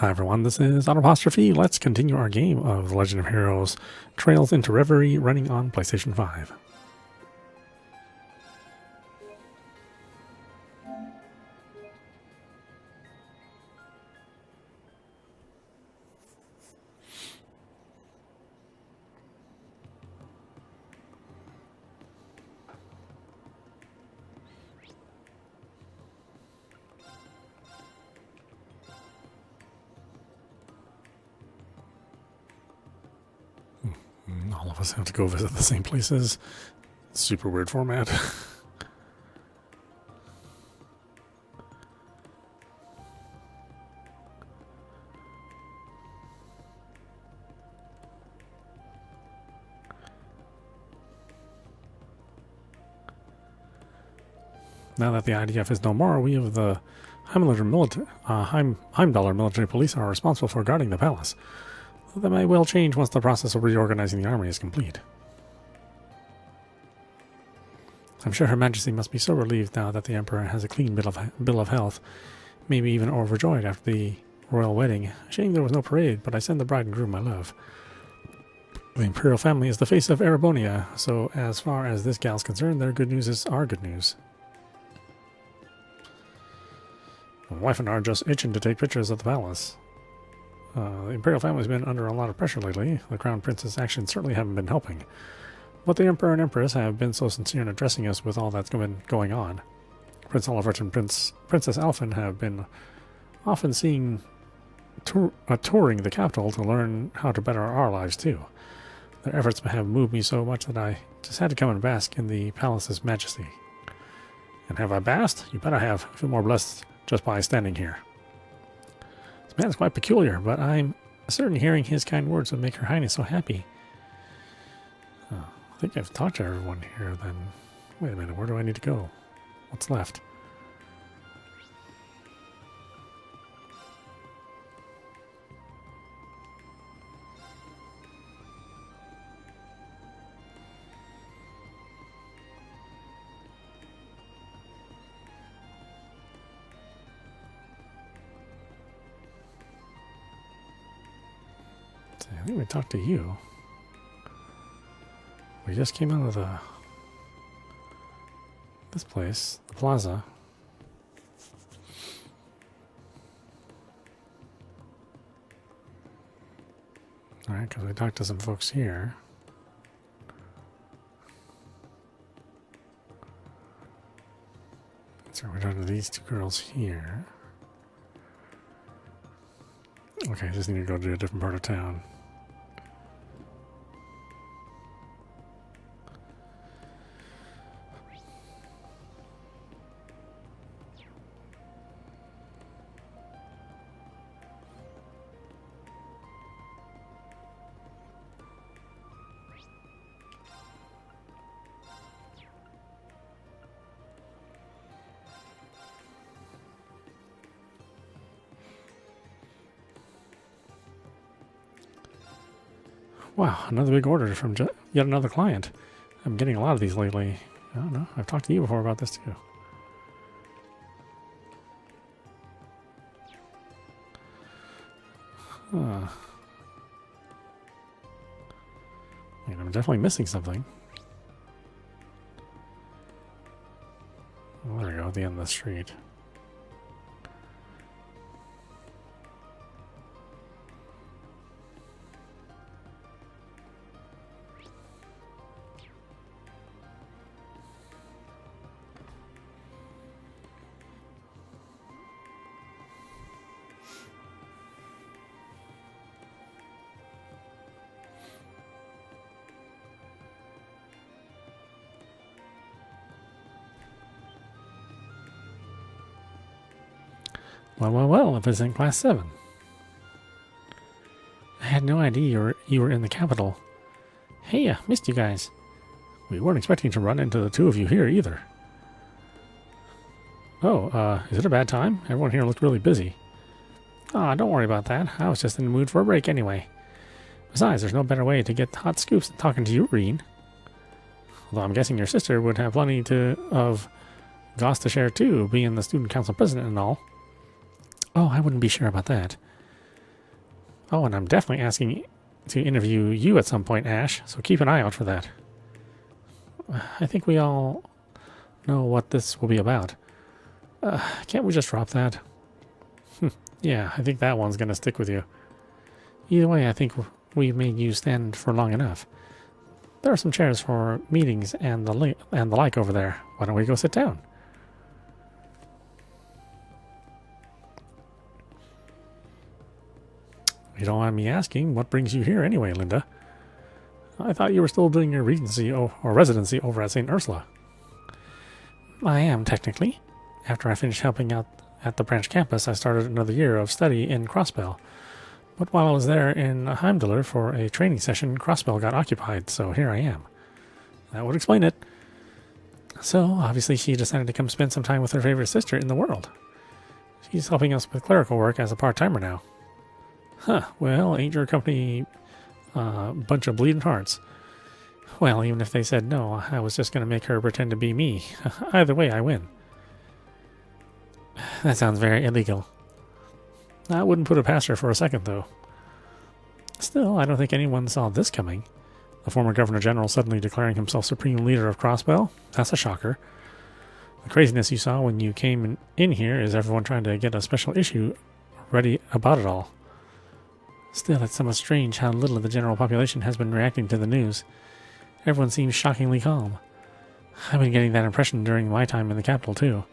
Hi everyone, this is audap. Let's continue our game of The Legend of Heroes Trails into Reverie running on PlayStation 5. All of us have to go visit the same places. Super weird format. Now that the IDF is no more, we of the Heimdallr military police are responsible for guarding the palace. That may well change once the process of reorganizing the army is complete. I'm sure Her Majesty must be so relieved now that the Emperor has a clean bill of health, maybe even overjoyed after the royal wedding. Shame there was no parade, but I send the bride and groom my love. The Imperial family is the face of Erebonia, so as far as this gal's concerned, their good news is our good news. My wife and I are just itching to take pictures of the palace. The Imperial family's been under a lot of pressure lately. The Crown Prince's actions certainly haven't been helping. But the Emperor and Empress have been so sincere in addressing us with all that's been going on. Prince Olivert and Princess Alphen have been often touring the capital to learn how to better our lives too. Their efforts have moved me so much that I just had to come and bask in the palace's majesty. And have I basked? You bet I have. I feel more blessed just by standing here. This man is quite peculiar, but I'm certain hearing his kind words would make Her Highness so happy. Oh, I think I've talked to everyone here then. Wait a minute, where do I need to go? What's left? I think we talked to you. We just came out of this place, the plaza. Alright, because we talked to some folks here. So we talked to these two girls here. Okay, I just need to go to a different part of town. Wow, another big order from yet another client. I'm getting a lot of these lately. I don't know. I've talked to you before about this too. I mean, I'm definitely missing something. Oh, there we go, at the end of the street. Well, if it's in Class 7. I had no idea you were in the capital. Hey, I missed you guys. We weren't expecting to run into the two of you here either. Oh, is it a bad time? Everyone here looked really busy. Ah, don't worry about that. I was just in the mood for a break anyway. Besides, there's no better way to get hot scoops than talking to you, Rean. Although I'm guessing your sister would have plenty of goss to share too, being the student council president and all. Oh, I wouldn't be sure about that. Oh, and I'm definitely asking to interview you at some point, Ash, so keep an eye out for that. I think we all know what this will be about. Can't we just drop that? Yeah, I think that one's going to stick with you. Either way, I think we've made you stand for long enough. There are some chairs for meetings and the like over there. Why don't we go sit down? You don't mind me asking, what brings you here anyway, Linda? I thought you were still doing your regency or residency over at St. Ursula. I am, technically. After I finished helping out at the branch campus, I started another year of study in Crossbell. But while I was there in Heimdallr for a training session, Crossbell got occupied, so here I am. That would explain it. So, obviously she decided to come spend some time with her favorite sister in the world. She's helping us with clerical work as a part-timer now. Huh, well, ain't your company a bunch of bleeding hearts? Well, even if they said no, I was just going to make her pretend to be me. Either way, I win. That sounds very illegal. I wouldn't put it past her for a second, though. Still, I don't think anyone saw this coming. The former Governor General suddenly declaring himself supreme leader of Crossbell? That's a shocker. The craziness you saw when you came in here is everyone trying to get a special issue ready about it all. Still, it's somewhat strange how little of the general population has been reacting to the news. Everyone seems shockingly calm. I've been getting that impression during my time in the capital, too.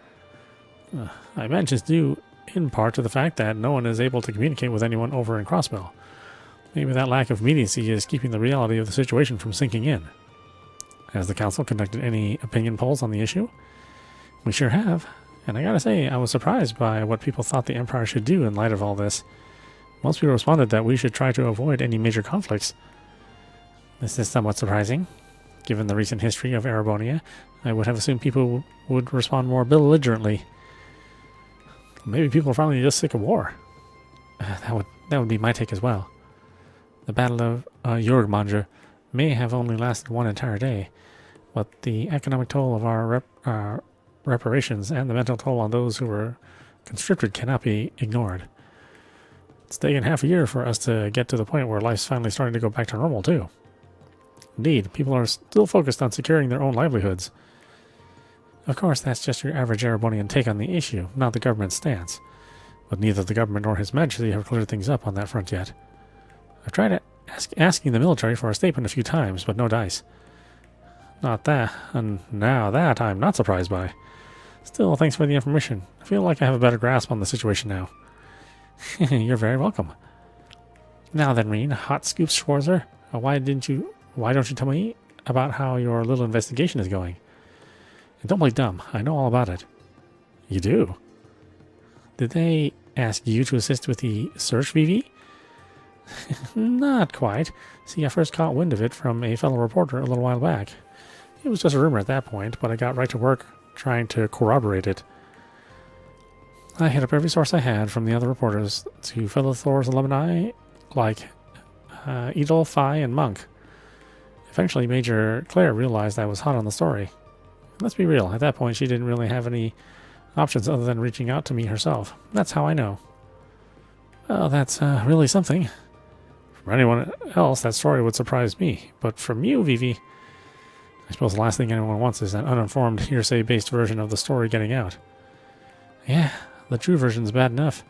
I imagine it's due, in part, to the fact that no one is able to communicate with anyone over in Crossbell. Maybe that lack of immediacy is keeping the reality of the situation from sinking in. Has the council conducted any opinion polls on the issue? We sure have, and I gotta say, I was surprised by what people thought the Empire should do in light of all this. Most people responded that we should try to avoid any major conflicts. This is somewhat surprising. Given the recent history of Erebonia, I would have assumed people would respond more belligerently. Maybe people are finally just sick of war. That would be my take as well. The Battle of Jorgmanger may have only lasted one entire day, but the economic toll of our reparations and the mental toll on those who were conscripted cannot be ignored. It's taken half a year for us to get to the point where life's finally starting to go back to normal, too. Indeed, people are still focused on securing their own livelihoods. Of course, that's just your average Erebonian take on the issue, not the government's stance. But neither the government nor His Majesty have cleared things up on that front yet. I've tried asking the military for a statement a few times, but no dice. Not that, and now that I'm not surprised by. Still, thanks for the information. I feel like I have a better grasp on the situation now. You're very welcome. Now then, Rean, hot scoops Schwarzer. Why don't you tell me about how your little investigation is going? And don't play dumb. I know all about it. You do? Did they ask you to assist with the search, Vivi? Not quite. See, I first caught wind of it from a fellow reporter a little while back. It was just a rumor at that point, but I got right to work trying to corroborate it. I hit up every source I had, from the other reporters to fellow Thor's alumni like Edel, Phi, and Monk. Eventually, Major Claire realized I was hot on the story. Let's be real, at that point she didn't really have any options other than reaching out to me herself. That's how I know. Well, that's really something. From anyone else, that story would surprise me. But from you, Vivi, I suppose the last thing anyone wants is an uninformed, hearsay-based version of the story getting out. Yeah, the true version's bad enough.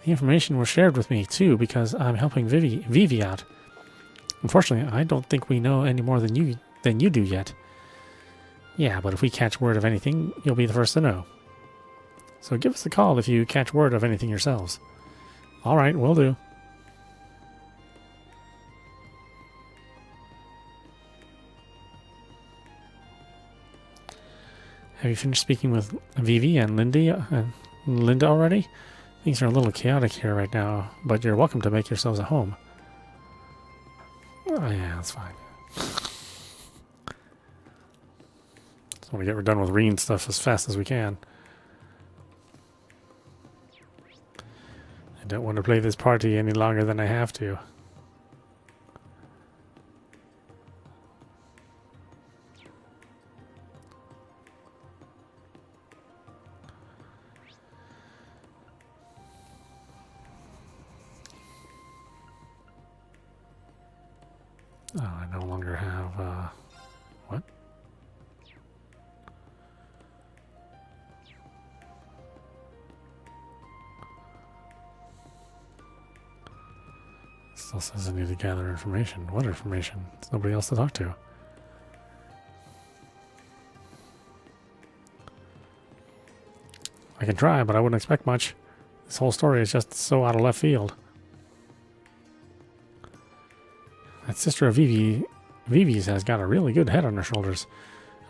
The information was shared with me, too, because I'm helping Vivi out. Unfortunately, I don't think we know any more than you do yet. Yeah, but if we catch word of anything, you'll be the first to know. So give us a call if you catch word of anything yourselves. All right, will do. Have you finished speaking with Vivi and Linda already? Things are a little chaotic here right now, but you're welcome to make yourselves at home. Oh yeah, that's fine. Just want to get done with Rean stuff as fast as we can. I don't want to play this party any longer than I have to. Oh, I no longer have, what? Still says I need to gather information. What information? There's nobody else to talk to. I can try, but I wouldn't expect much. This whole story is just so out of left field. That sister of Vivi's has got a really good head on her shoulders.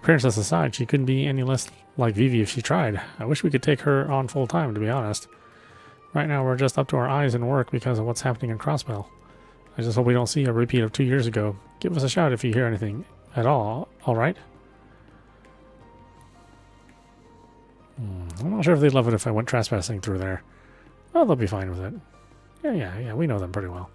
Appearances aside, she couldn't be any less like Vivi if she tried. I wish we could take her on full time, to be honest. Right now, we're just up to our eyes in work because of what's happening in Crossbell. I just hope we don't see a repeat of 2 years ago. Give us a shout if you hear anything at all right? I'm not sure if they'd love it if I went trespassing through there. Oh, they'll be fine with it. Yeah, we know them pretty well.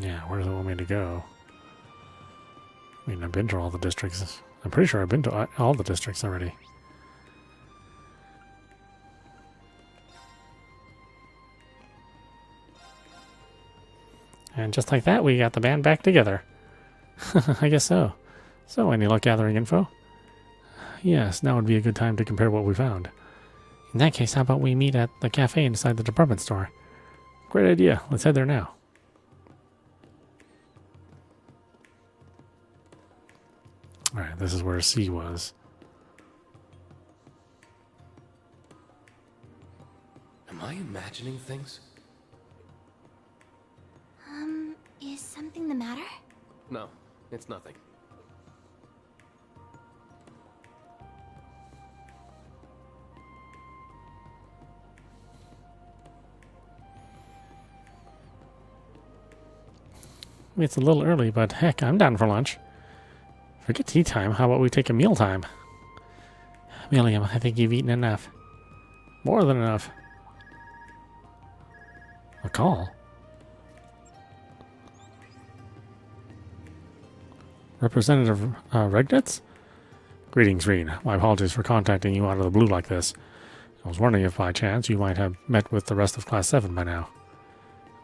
Yeah, where does it want me to go? I mean, I've been to all the districts. I'm pretty sure I've been to all the districts already. And just like that, we got the band back together. I guess so. So, any luck gathering info? Yes, now would be a good time to compare what we found. In that case, how about we meet at the cafe inside the department store? Great idea. Let's head there now. Alright, this is where C was. Am I imagining things? Is something the matter? No, it's nothing. It's a little early, but heck, I'm down for lunch. Forget tea time. How about we take a meal time? William, I think you've eaten enough. More than enough. A call? Representative Regnitz? Greetings, Rean. My apologies for contacting you out of the blue like this. I was wondering if by chance you might have met with the rest of Class 7 by now.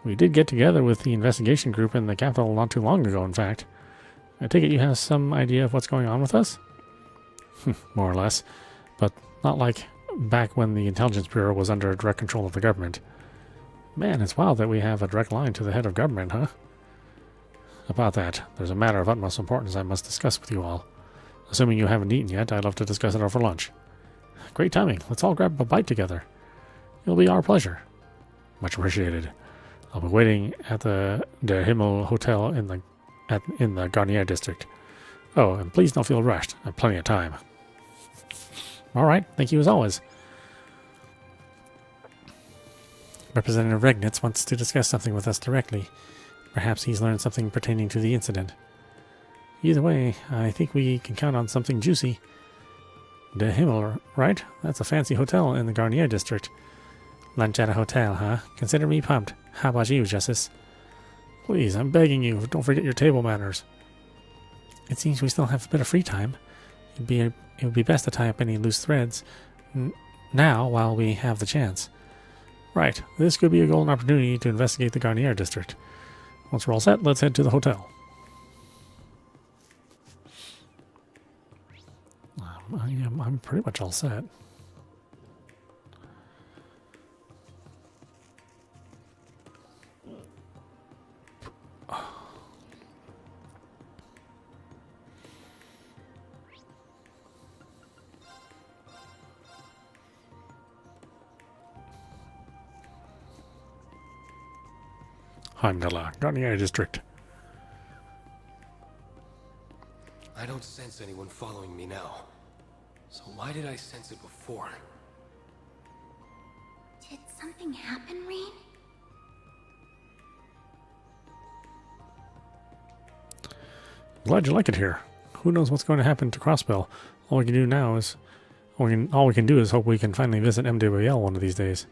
We did get together with the investigation group in the capital not too long ago, in fact. I take it you have some idea of what's going on with us? More or less, but not like back when the Intelligence Bureau was under direct control of the government. Man, it's wild that we have a direct line to the head of government, huh? About that, there's a matter of utmost importance I must discuss with you all. Assuming you haven't eaten yet, I'd love to discuss it over lunch. Great timing. Let's all grab a bite together. It'll be our pleasure. Much appreciated. I'll be waiting at the Der Himmel Hotel in the Garnier district. Oh, and please don't feel rushed. I have plenty of time. All right. Thank you as always. Representative Regnitz wants to discuss something with us directly. Perhaps he's learned something pertaining to the incident. Either way, I think we can count on something juicy. Der Himmel, right? That's a fancy hotel in the Garnier district. Lunch at a hotel, huh? Consider me pumped. How about you, Justice? Please, I'm begging you, don't forget your table manners. It seems we still have a bit of free time. It would be best to tie up any loose threads now while we have the chance. Right, this could be a golden opportunity to investigate the Garnier district. Once we're all set, let's head to the hotel. I'm pretty much all set. Handala, Garnier district. I don't sense anyone following me now. So why did I sense it before? Did something happen, Rean? Glad you like it here. Who knows what's going to happen to Crossbell? All we can do now is All we can do is hope we can finally visit MWL one of these days.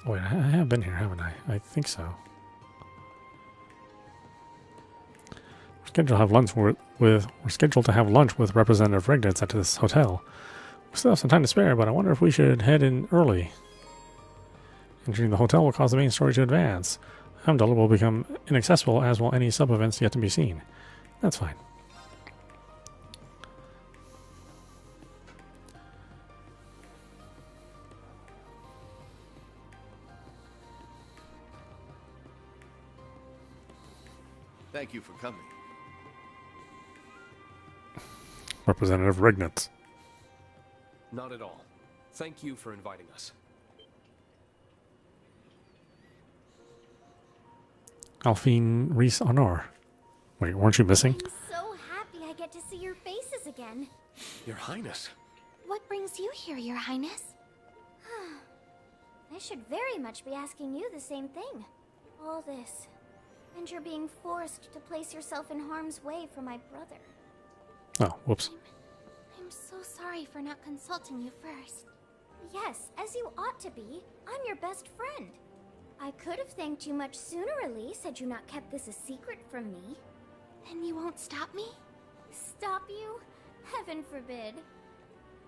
Wait, I have been here, haven't I? I think so. We're scheduled to have lunch with Representative Regnitz at this hotel. We still have some time to spare, but I wonder if we should head in early. Entering the hotel will cause the main story to advance. Hamdullah will become inaccessible, as will any sub-events yet to be seen. That's fine. Thank you for coming. Representative Regnitz. Not at all. Thank you for inviting us. Alphine Reese Honor. Wait, weren't you missing? I'm so happy I get to see your faces again. Your Highness. What brings you here, Your Highness? I should very much be asking you the same thing. All this. And you're being forced to place yourself in harm's way for my brother. Oh, whoops. I'm so sorry for not consulting you first. Yes, as you ought to be. I'm your best friend. I could have thanked you much sooner, Elie, had you not kept this a secret from me. Then you won't stop me? Stop you? Heaven forbid.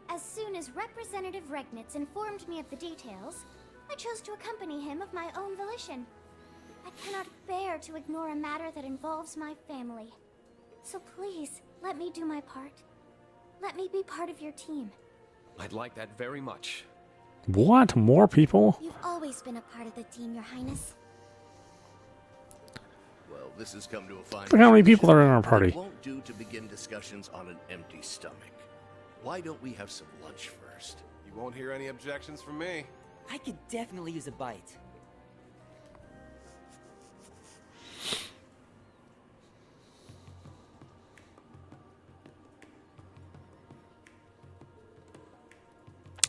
As soon as Representative Regnitz informed me of the details, I chose to accompany him of my own volition. I cannot bear to ignore a matter that involves my family. So please, let me do my part. Let me be part of your team. I'd like that very much. What? More people? You've always been a part of the team, Your Highness. Well, this has come to a fine. Look how many people are in our party. It won't do to begin discussions on an empty stomach. Why don't we have some lunch first? You won't hear any objections from me. I could definitely use a bite.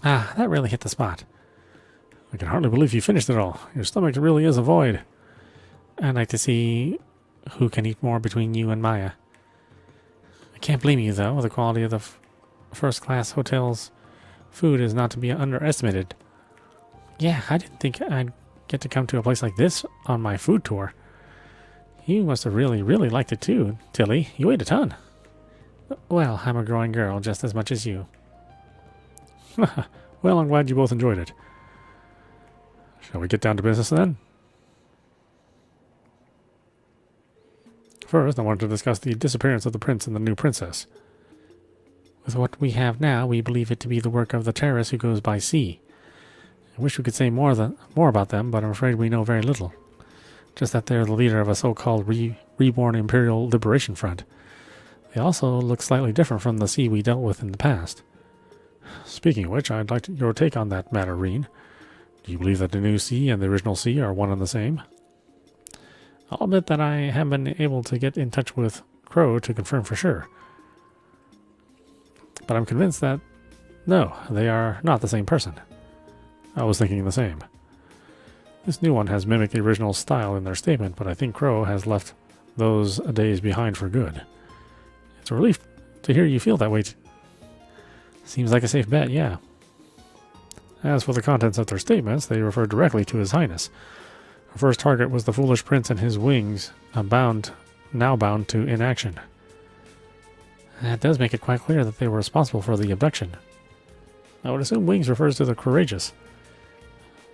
Ah, that really hit the spot. I can hardly believe you finished it all. Your stomach really is a void. I'd like to see who can eat more between you and Maya. I can't blame you, though. The quality of the first-class hotel's food is not to be underestimated. Yeah, I didn't think I'd get to come to a place like this on my food tour. You must have really, really liked it too, Tilly. You ate a ton. Well, I'm a growing girl just as much as you. Well, I'm glad you both enjoyed it. Shall we get down to business then? First, I wanted to discuss the disappearance of the prince and the new princess. With what we have now, we believe it to be the work of the terrorist who goes by sea. I wish we could say more about them, but I'm afraid we know very little. Just that they're the leader of a so-called reborn Imperial Liberation Front. They also look slightly different from the sea we dealt with in the past. Speaking of which, I'd like your take on that matter, Rean. Do you believe that the new sea and the original sea are one and the same? I'll admit that I haven't been able to get in touch with Crow to confirm for sure. But I'm convinced that, no, they are not the same person. I was thinking the same. This new one has mimicked the original style in their statement, but I think Crow has left those days behind for good. It's a relief to hear you feel that way. Seems like a safe bet, yeah. As for the contents of their statements, they refer directly to His Highness. Our first target was the foolish prince and his wings, now bound to inaction. That does make it quite clear that they were responsible for the abduction. I would assume wings refers to the courageous.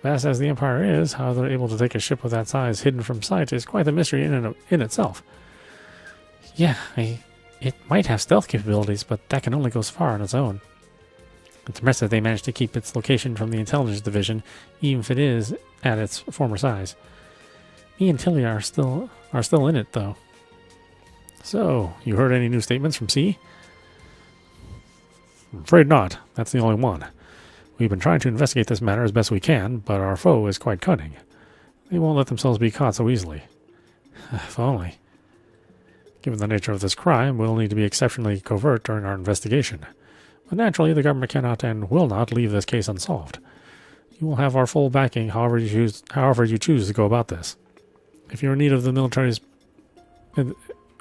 Vast as the Empire is, how they're able to take a ship of that size hidden from sight is quite a mystery in itself. Yeah, it might have stealth capabilities, but that can only go so far on its own. It's impressive they managed to keep its location from the intelligence division, even if it is at its former size. Me and Tilly are still in it, though. So, you heard any new statements from C? I'm afraid not. That's the only one. We've been trying to investigate this matter as best we can, but our foe is quite cunning. They won't let themselves be caught so easily. If only. Given the nature of this crime, we'll need to be exceptionally covert during our investigation. But naturally, the government cannot and will not leave this case unsolved. You will have our full backing however you choose to go about this. If you're in need of the military's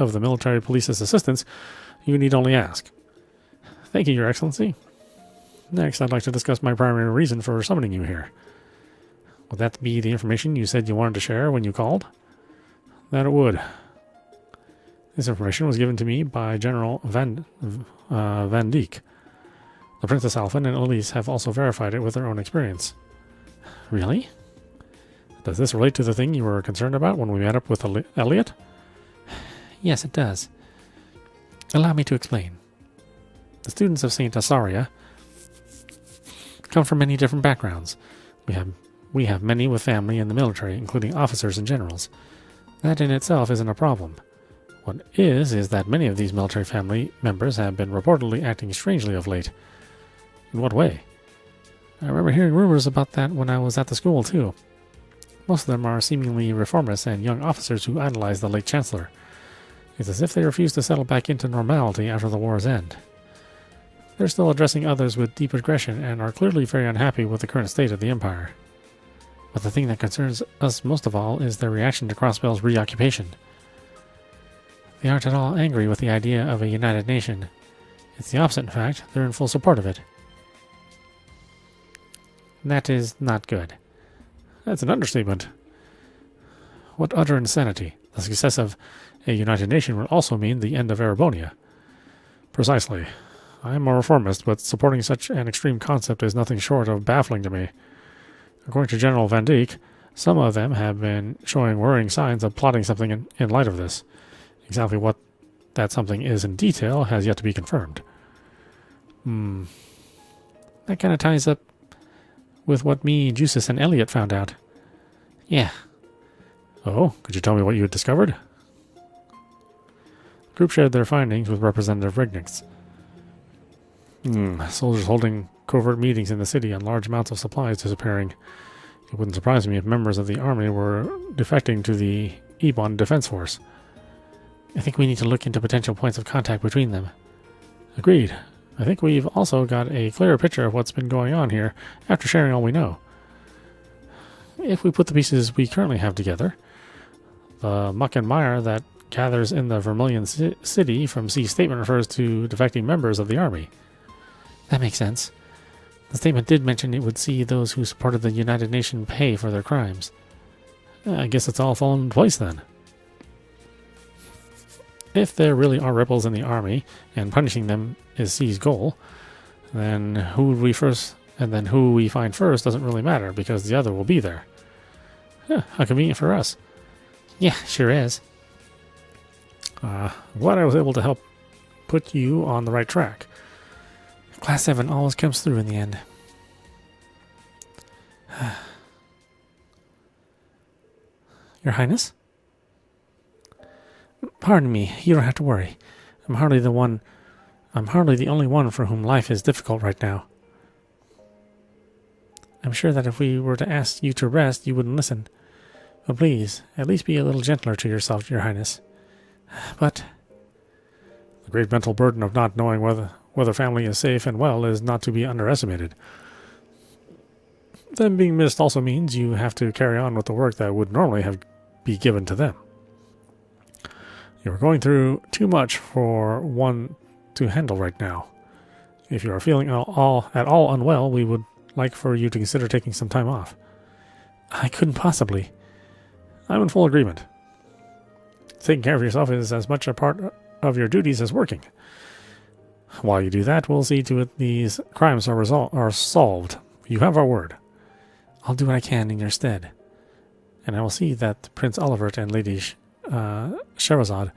of the military police's assistance, you need only ask. Thank you, Your Excellency. Next, I'd like to discuss my primary reason for summoning you here. Would that be the information you said you wanted to share when you called? That it would. This information was given to me by General Van Dijk. The Princess Alphen and Elise have also verified it with their own experience. Really? Does this relate to the thing you were concerned about when we met up with Elliot? Yes, it does. Allow me to explain. The students of St. Asaria come from many different backgrounds. We have many with family in the military, including officers and generals. That in itself isn't a problem. What is that many of these military family members have been reportedly acting strangely of late. In what way? I remember hearing rumors about that when I was at the school, too. Most of them are seemingly reformists and young officers who idolize the late Chancellor. It's as if they refuse to settle back into normality after the war's end. They're still addressing others with deep aggression and are clearly very unhappy with the current state of the Empire. But the thing that concerns us most of all is their reaction to Crossbell's reoccupation. They aren't at all angry with the idea of a united nation. It's the opposite, in fact. They're in full support of it. That is not good. That's an understatement. What utter insanity. The success of a united nation would also mean the end of Erebonia. Precisely. I am a reformist, but supporting such an extreme concept is nothing short of baffling to me. According to General Van Dijk, some of them have been showing worrying signs of plotting something in light of this. Exactly what that something is in detail has yet to be confirmed. That kind of ties up with what me, Jusis, and Elliot found out. Yeah. Oh, could you tell me what you had discovered? The group shared their findings with Representative Rignix. Soldiers holding covert meetings in the city and large amounts of supplies disappearing. It wouldn't surprise me if members of the army were defecting to the Ebon Defense Force. I think we need to look into potential points of contact between them. Agreed. I think we've also got a clearer picture of what's been going on here after sharing all we know. If we put the pieces we currently have together, the muck and mire that gathers in the Vermilion City from C's statement refers to defecting members of the army. That makes sense. The statement did mention it would see those who supported the United Nations pay for their crimes. I guess it's all fallen into place then. If there really are rebels in the army, and punishing them is C's goal, then who we find first doesn't really matter, because the other will be there. How convenient for us. Yeah, sure is. Glad I was able to help put you on the right track. Class 7 always comes through in the end. Your Highness? Pardon me, you don't have to worry. I'm hardly the only one for whom life is difficult right now. I'm sure that if we were to ask you to rest, you wouldn't listen. But please, at least be a little gentler to yourself, Your Highness. But the great mental burden of not knowing whether family is safe and well is not to be underestimated. Them being missed also means you have to carry on with the work that would normally be given to them. You are going through too much for one to handle right now. If you are feeling at all unwell, we would like for you to consider taking some time off. I couldn't possibly. I'm in full agreement. Taking care of yourself is as much a part of your duties as working. While you do that, we'll see to it these crimes are solved. You have our word. I'll do what I can in your stead. And I will see that Prince Olivert and Lady Sherazade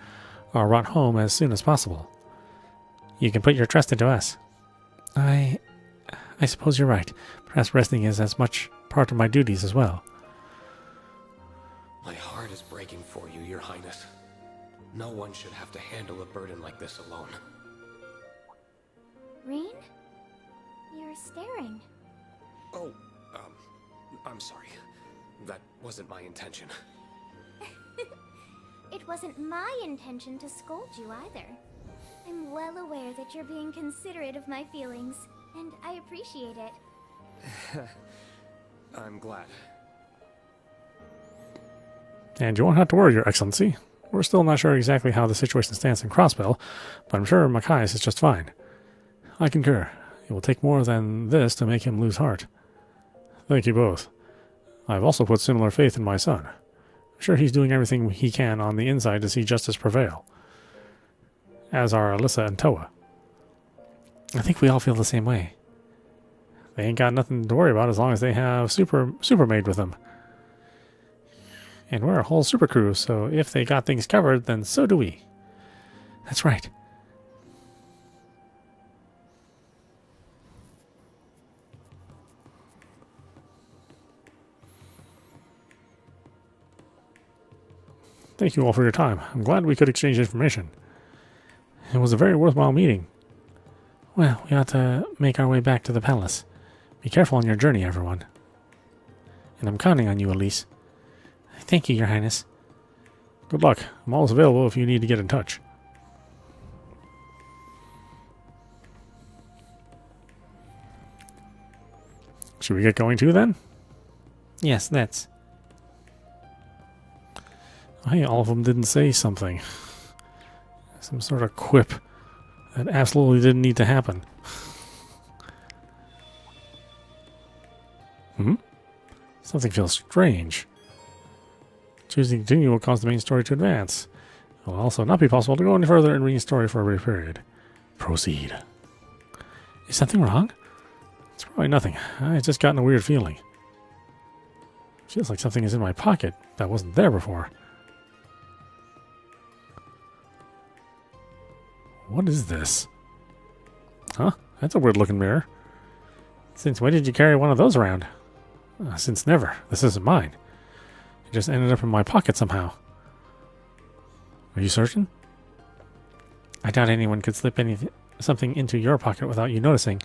are brought home as soon as possible. You can put your trust into us. I suppose you're right. Perhaps resting is as much part of my duties as well. My heart is breaking for you, Your Highness. No one should have to handle a burden like this alone. Rean? You're staring. Oh, I'm sorry. That wasn't my intention. It wasn't my intention to scold you either. I'm well aware that you're being considerate of my feelings, and I appreciate it. I'm glad. And you won't have to worry, Your Excellency. We're still not sure exactly how the situation stands in Crossbell, but I'm sure Machias is just fine. I concur. It will take more than this to make him lose heart. Thank you both. I've also put similar faith in my son. I'm sure he's doing everything he can on the inside to see justice prevail. As are Alyssa and Toa. I think we all feel the same way. They ain't got nothing to worry about as long as they have Supermaid with them. And we're a whole super crew, so if they got things covered, then so do we. That's right. Thank you all for your time. I'm glad we could exchange information. It was a very worthwhile meeting. Well, we ought to make our way back to the palace. Be careful on your journey, everyone. And I'm counting on you, Elise. Thank you, Your Highness. Good luck. I'm always available if you need to get in touch. Should we get going too, then? Yes, let's. Hey, all of them didn't say something. Some sort of quip that absolutely didn't need to happen. Something feels strange. Choosing to continue will cause the main story to advance. It will also not be possible to go any further in Rean's story for a brief period. Proceed. Is something wrong? It's probably nothing. I've just gotten a weird feeling. Feels like something is in my pocket that wasn't there before. What is this? Huh? That's a weird looking mirror. Since when did you carry one of those around? Since never. This isn't mine. It just ended up in my pocket somehow. Are you certain? I doubt anyone could slip something into your pocket without you noticing.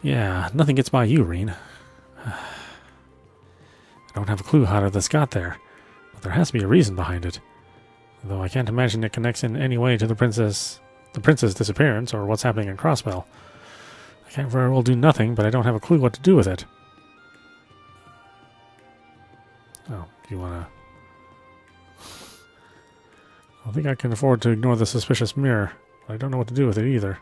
Yeah, nothing gets by you, Rean. I don't have a clue how this got there, but there has to be a reason behind it. Though I can't imagine it connects in any way to the prince's disappearance or what's happening in Crossbell. I can't very well do nothing, but I don't have a clue what to do with it. Oh, do you want to... I don't think I can afford to ignore the suspicious mirror, but I don't know what to do with it either.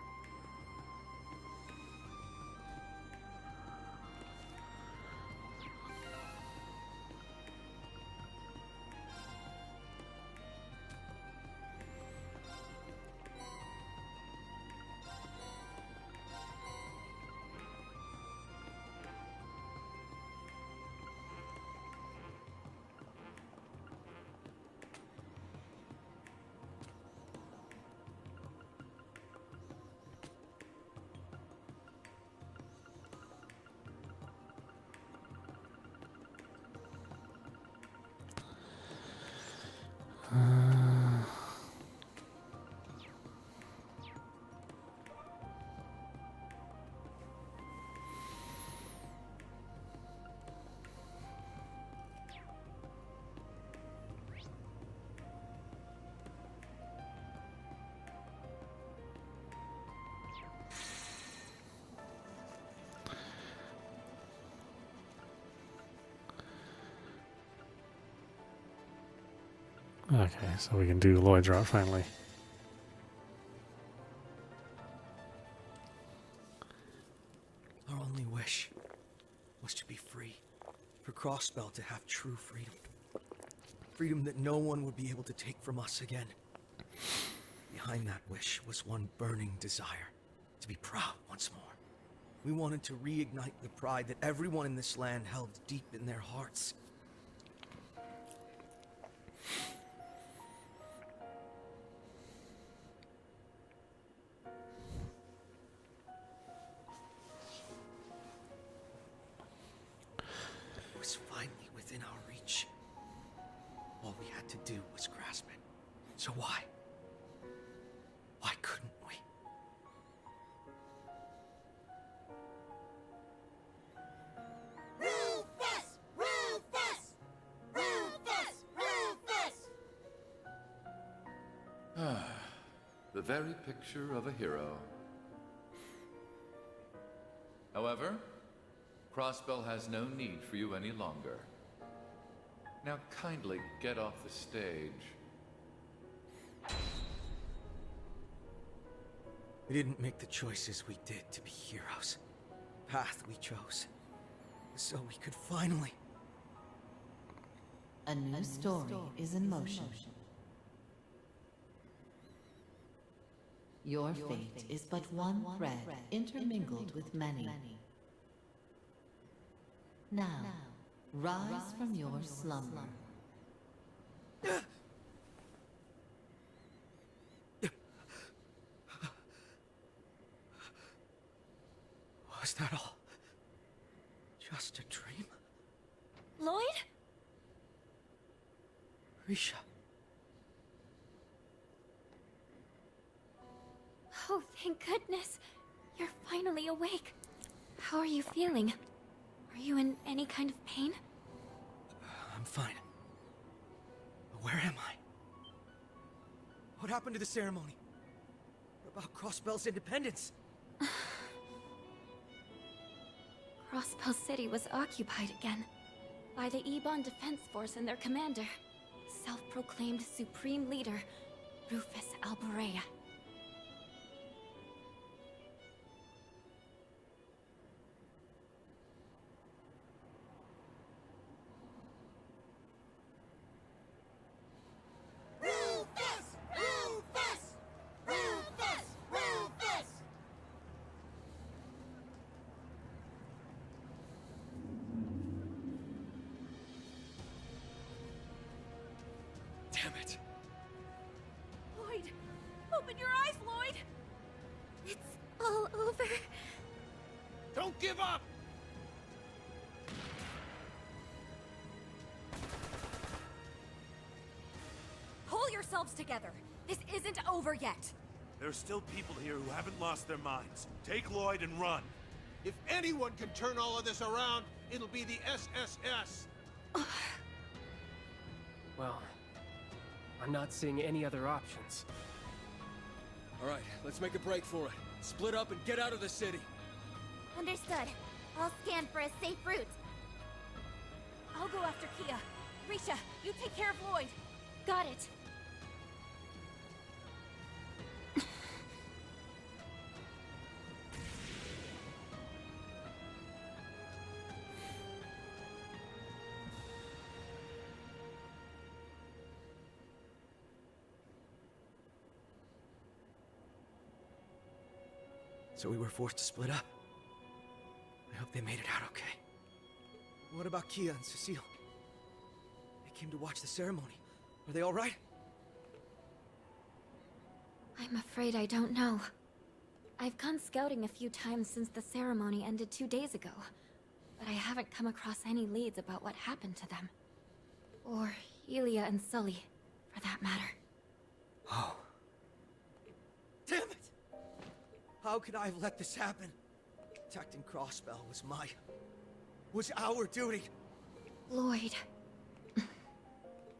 Okay, so we can do Lloyd's route finally. Our only wish was to be free. For Crossbell to have true freedom. Freedom that no one would be able to take from us again. Behind that wish was one burning desire. To be proud once more. We wanted to reignite the pride that everyone in this land held deep in their hearts. So why? Why couldn't we? Rufus! Rufus! Rufus! Rufus! The very picture of a hero. However, Crossbell has no need for you any longer. Now kindly get off the stage. We didn't make the choices we did to be heroes. Path we chose. So we could finally... A new story is in motion. Your fate is but one thread intermingled with many. Now, rise from your slumber. Was that all? Just a dream? Lloyd? Rixia. Oh, thank goodness. You're finally awake. How are you feeling? Are you in any kind of pain? I'm fine. But where am I? What happened to the ceremony? What about Crossbell's independence? Crossbell City was occupied again by the Ebon Defense Force and their commander, self-proclaimed supreme leader, Rufus Alborea. Rufus! Rufus! Rufus! Rufus! Damn it! Lloyd! Open your eyes, Lloyd! It's all over. Don't give up! Pull yourselves together. This isn't over yet. There's still people here who haven't lost their minds. Take Lloyd and run. If anyone can turn all of this around, it'll be the SSS. Well, I'm not seeing any other options. All right, let's make a break for it. Split up and get out of the city. Understood. I'll scan for a safe route. I'll go after Kia. Rixia, you take care of Lloyd. Got it. So we were forced to split up. I hope they made it out okay. What about Kia and Cecile? They came to watch the ceremony. Are they all right? I'm afraid I don't know. I've gone scouting a few times since the ceremony ended 2 days ago, but I haven't come across any leads about what happened to them. Or Elie and Sully, for that matter. Oh. Damn it! How could I have let this happen? Protecting Crossbell was our duty. Lloyd.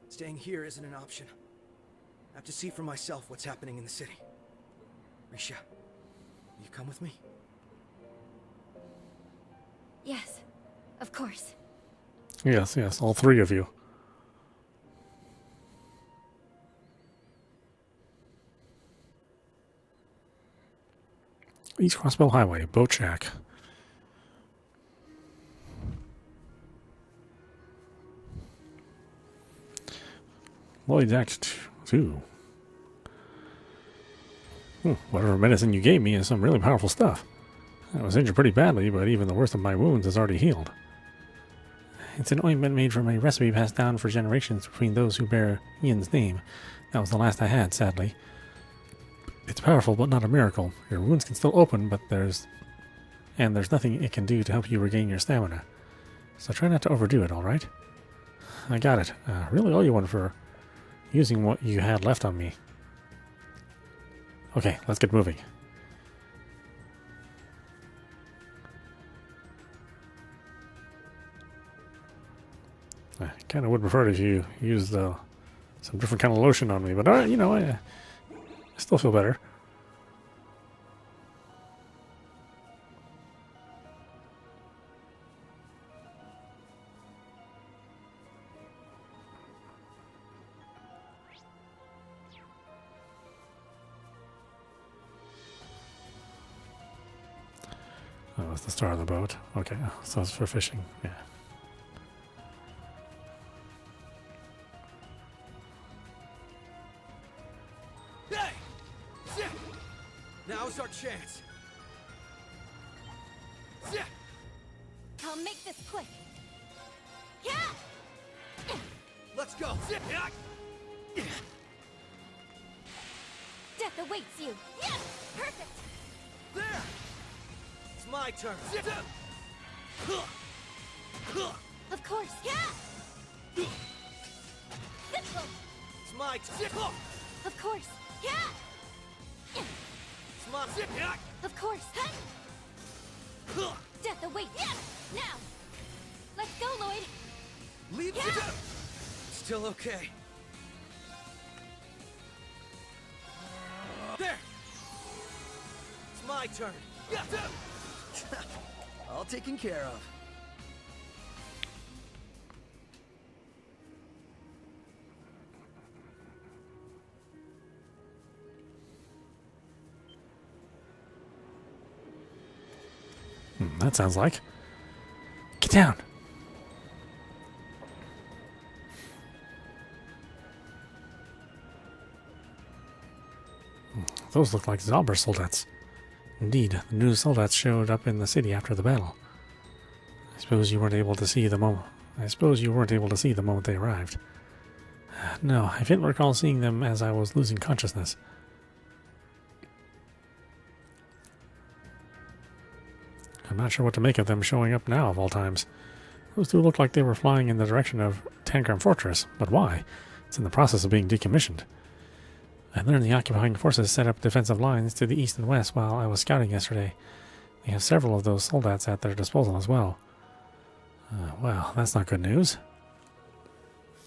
Staying here isn't an option. I have to see for myself what's happening in the city. Rixia, will you come with me? Yes, of course. Yes, yes, all three of you. East Crossbell Highway, Boat Shack. Lloyd's Act 2. Whatever medicine you gave me is some really powerful stuff. I was injured pretty badly, but even the worst of my wounds is already healed. It's an ointment made from a recipe passed down for generations between those who bear Ian's name. That was the last I had, sadly. It's powerful, but not a miracle. Your wounds can still open, but there's nothing it can do to help you regain your stamina. So try not to overdo it, alright? I got it. Really owe you one for using what you had left on me. Okay, let's get moving. I kind of would prefer if you used some different kind of lotion on me, but I still feel better. it's the star of the boat. Okay, so it's for fishing. Yeah. Hey! Now's our chance. I'll make this quick. Yeah! Let's go. Death awaits you. Yes! Perfect! There! It's my turn. Of course. Yeah! Simple! It's my turn. Of course. Yeah! It's my turn. Of course. Death awaits. Yes! Now! Let's go, Lloyd! Leave Yeah! it. Still okay. There! It's my turn. All taken care of. That sounds like. Get down. Those look like Zauber soldats. Indeed, the new soldats showed up in the city after the battle. I suppose you weren't able to see the moment. They arrived. No, I didn't recall seeing them as I was losing consciousness. I'm not sure what to make of them showing up now, of all times. Those two looked like they were flying in the direction of Tankram Fortress, but why? It's in the process of being decommissioned. I learned the occupying forces set up defensive lines to the east and west while I was scouting yesterday. They have several of those soldats at their disposal as well. Well, that's not good news.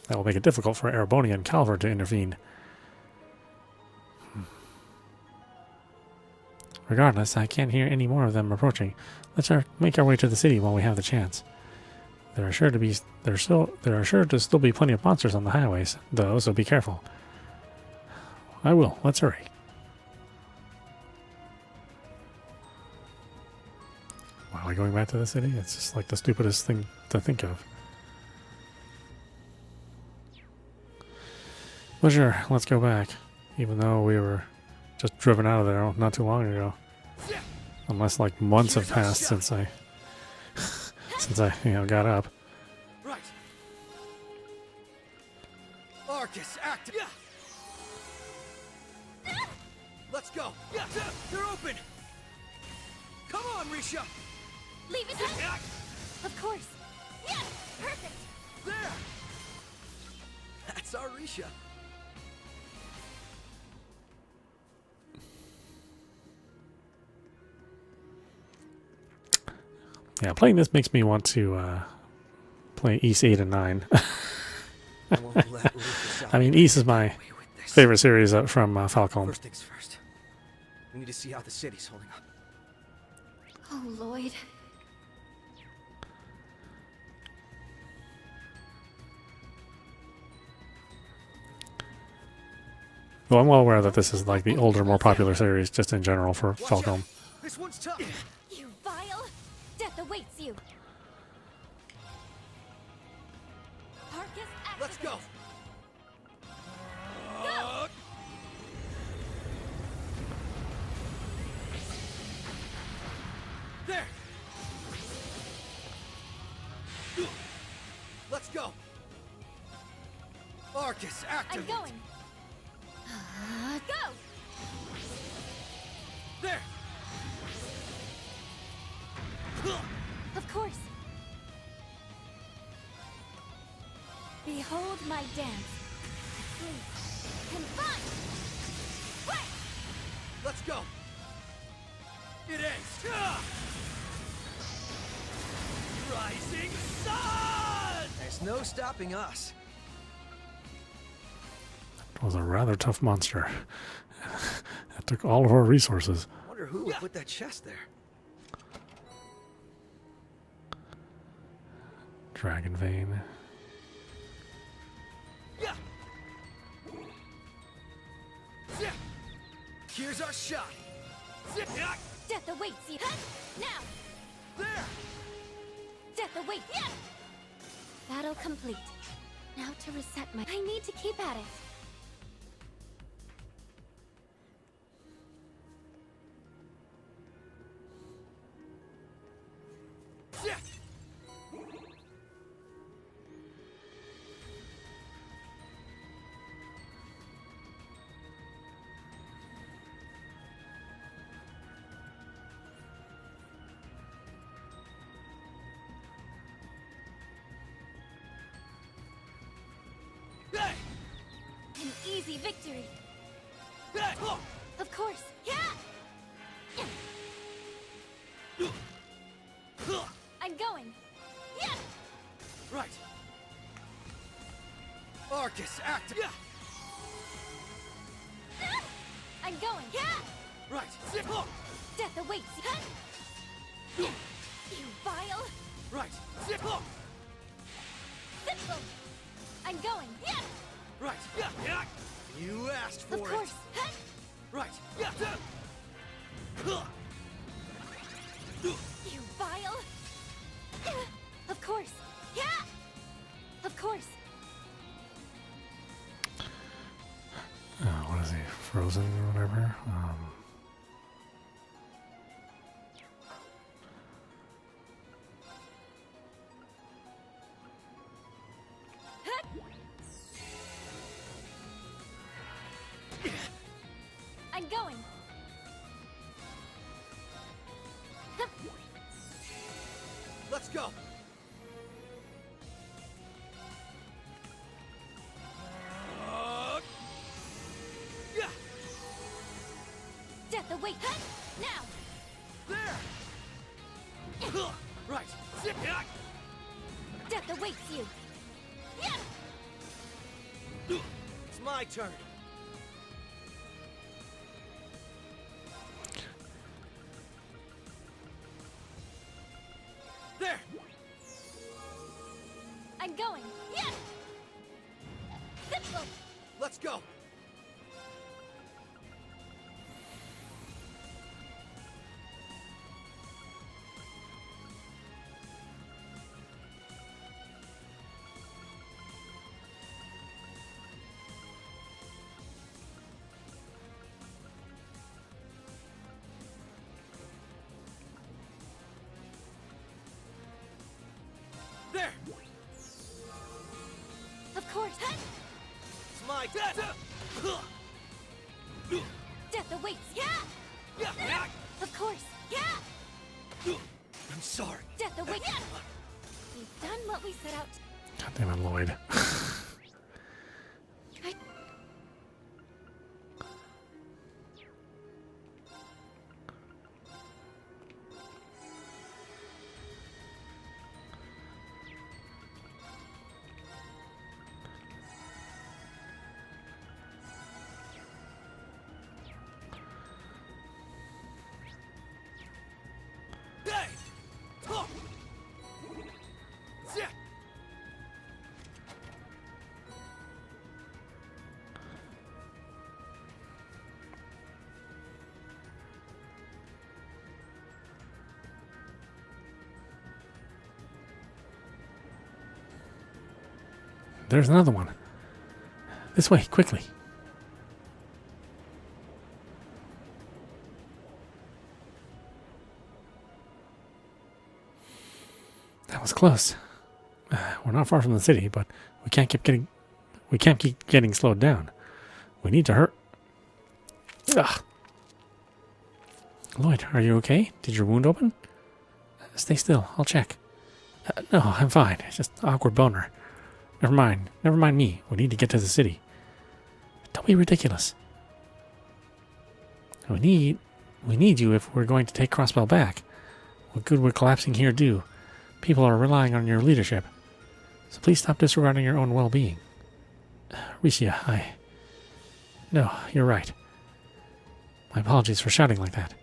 That will make it difficult for Ereboni and Calver to intervene. Regardless, I can't hear any more of them approaching. Let's make our way to the city while we have the chance. There are sure to still be plenty of monsters on the highways, though, so be careful. I will. Let's hurry. Why are we going back to the city? It's just like the stupidest thing to think of. Well, sure. Let's go back. Even though we were just driven out of there not too long ago. Unless like months have passed since I got up. Right. Arcus, active. Let's go. They're open. Come on, Rixia. Leave it. Of course. Yes. Perfect. There. That's our Rixia. Yeah, playing this makes me want to play East 8 and 9. I mean, East is my favorite series from Falcom. First things first. We need to see how the city's holding up. Oh, Lloyd. Though I'm well aware that this is like the older, more popular series just in general for Falcom. This one's tough. You vile! Death awaits you. Arcus, Let's go. Go! There. Let's go. Arcus, active. I'm going. Go! There. Of course. Behold my dance. Sleep. Confine. Right. Let's go. It ends. Rising sun. There's no stopping us. It was a rather tough monster. It took all of our resources. I wonder who would put that chest there. Dragon Vein. Yeah. Here's our shot. Death awaits you. Now. There! Death awaits! Yeah! Battle complete. Now to reset my... I need to keep at it. Yeah! Hey! An easy victory. Hey! Oh! Of course. Yeah! I'm going. Yeah! Right. Arcus, act. Yeah. I'm going. Yeah! Right. Zip. Oh! Death awaits. Huh? You vile. Right. Zip. Oh! Simple. I'm going. Yeah! Right. Yeah. Yeah. You asked for Of course. it. Huh? Right. Yeah. You vile. Of course. Yeah! Of course. What is he? Frozen or whatever? I'm going. Let's go. Yeah. Death awaits. Now. There. Right. Zip. Yeah. Death awaits you. Yeah! It's my turn. There. I'm going. Yeah! Simple. Let's go. There. Of course. It's my death. Death awaits. Yeah! Yeah. Of course. Yeah! I'm sorry. Death awaits. Yeah! We've done what we set out to. God damn it, Lloyd. Hey! Oh! Zip! There's another one. This way, quickly. That was close. We're not far from the city, but we can't keep getting slowed down. We need to hurt. Ugh. Lloyd, are you okay? Did your wound open? Stay still. I'll check. No, I'm fine. It's just awkward boner. Never mind. Never mind me. We need to get to the city. Don't be ridiculous. We need you if we're going to take Crossbell back. What good would collapsing here do? People are relying on your leadership. So please stop disregarding your own well-being. Rixia, No, you're right. My apologies for shouting like that.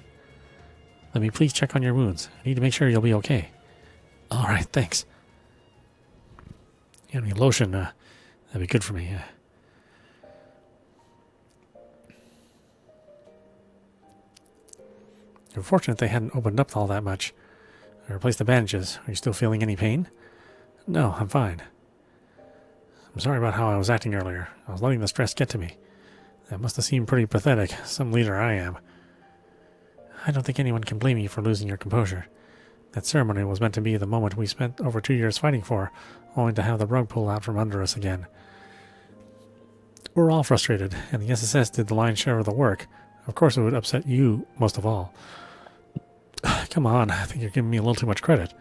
Let me please check on your wounds. I need to make sure you'll be okay. All right, thanks. You got any lotion? That'd be good for me. You're fortunate they hadn't opened up all that much. I replaced the bandages. Are you still feeling any pain? No, I'm fine. I'm sorry about how I was acting earlier. I was letting the stress get to me. That must have seemed pretty pathetic. Some leader I am. I don't think anyone can blame you for losing your composure. That ceremony was meant to be the moment we spent over 2 years fighting for, only to have the rug pulled out from under us again. We're all frustrated, and the SSS did the lion's share of the work. Of course it would upset you most of all. Come on, I think you're giving me a little too much credit.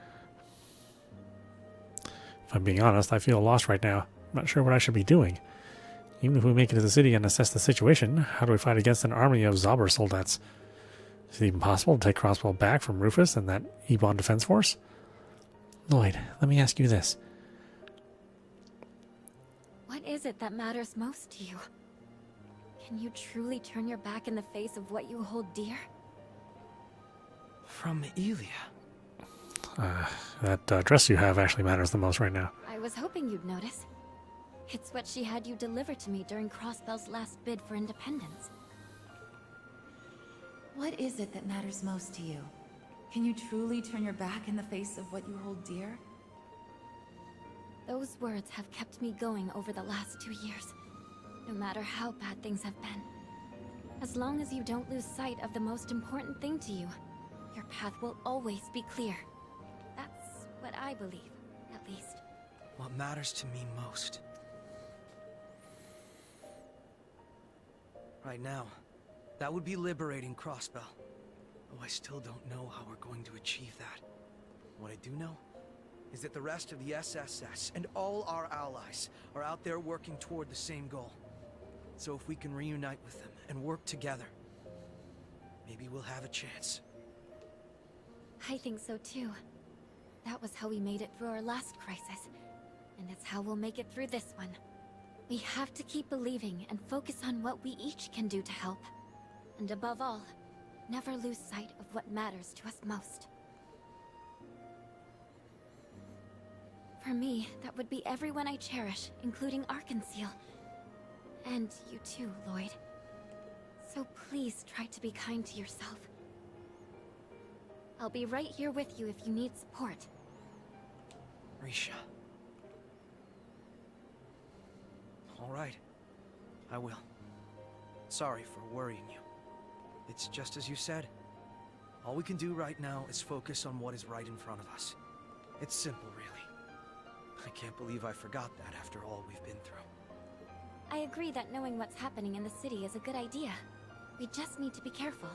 If I'm being honest, I feel lost right now. I'm not sure what I should be doing. Even if we make it to the city and assess the situation, how do we fight against an army of Zauber soldats? Is it even possible to take Crossbell back from Rufus and that Ebon defense force? Lloyd, let me ask you this. What is it that matters most to you? Can you truly turn your back in the face of what you hold dear? From Elie. That dress you have actually matters the most right now. I was hoping you'd notice. It's what she had you deliver to me during Crossbell's last bid for independence. What is it that matters most to you? Can you truly turn your back in the face of what you hold dear? Those words have kept me going over the last 2 years, no matter how bad things have been. As long as you don't lose sight of the most important thing to you, your path will always be clear. That's what I believe, at least. What matters to me most? Right now, that would be liberating Crossbell. Oh, I still don't know how we're going to achieve that. What I do know is that the rest of the SSS and all our allies are out there working toward the same goal. So if we can reunite with them and work together, maybe we'll have a chance. I think so too. That was how we made it through our last crisis, and it's how we'll make it through this one. We have to keep believing and focus on what we each can do to help. And above all, never lose sight of what matters to us most. For me, that would be everyone I cherish, including Arkansas. And you too, Lloyd. So please try to be kind to yourself. I'll be right here with you if you need support. Rixia. All right. I will. Sorry for worrying you. It's just as you said. All we can do right now is focus on what is right in front of us. It's simple, really. I can't believe I forgot that after all we've been through. I agree that knowing what's happening in the city is a good idea. We just need to be careful.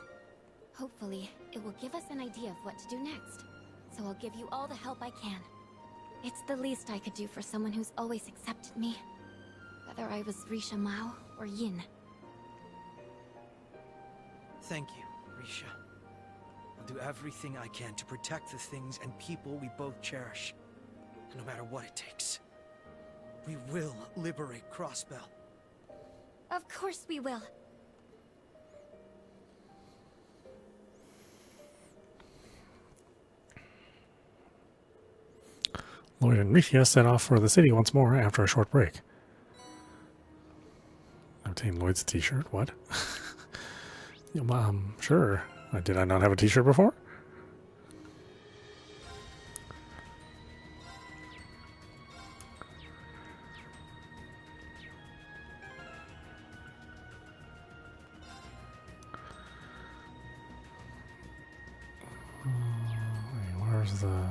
Hopefully, it will give us an idea of what to do next. So I'll give you all the help I can. It's the least I could do for someone who's always accepted me. Whether I was Rixia Mao or Yin. Thank you, Rixia. I'll do everything I can to protect the things and people we both cherish. And no matter what it takes, we will liberate Crossbell. Of course we will. Lloyd and Rixia set off for the city once more after a short break. Obtain Lloyd's t-shirt? What? Sure. Did I not have a t-shirt before? Where's the...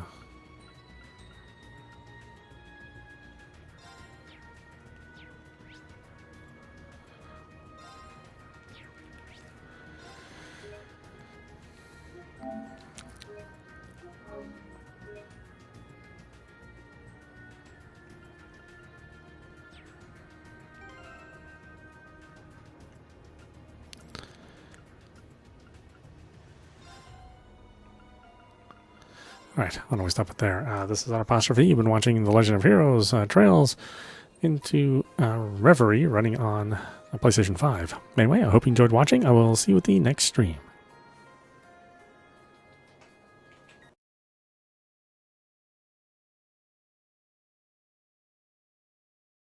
Alright, why don't we stop it there? This is Apostrophe. You've been watching The Legend of Heroes Trails into Reverie running on PlayStation 5. Anyway, I hope you enjoyed watching. I will see you at the next stream.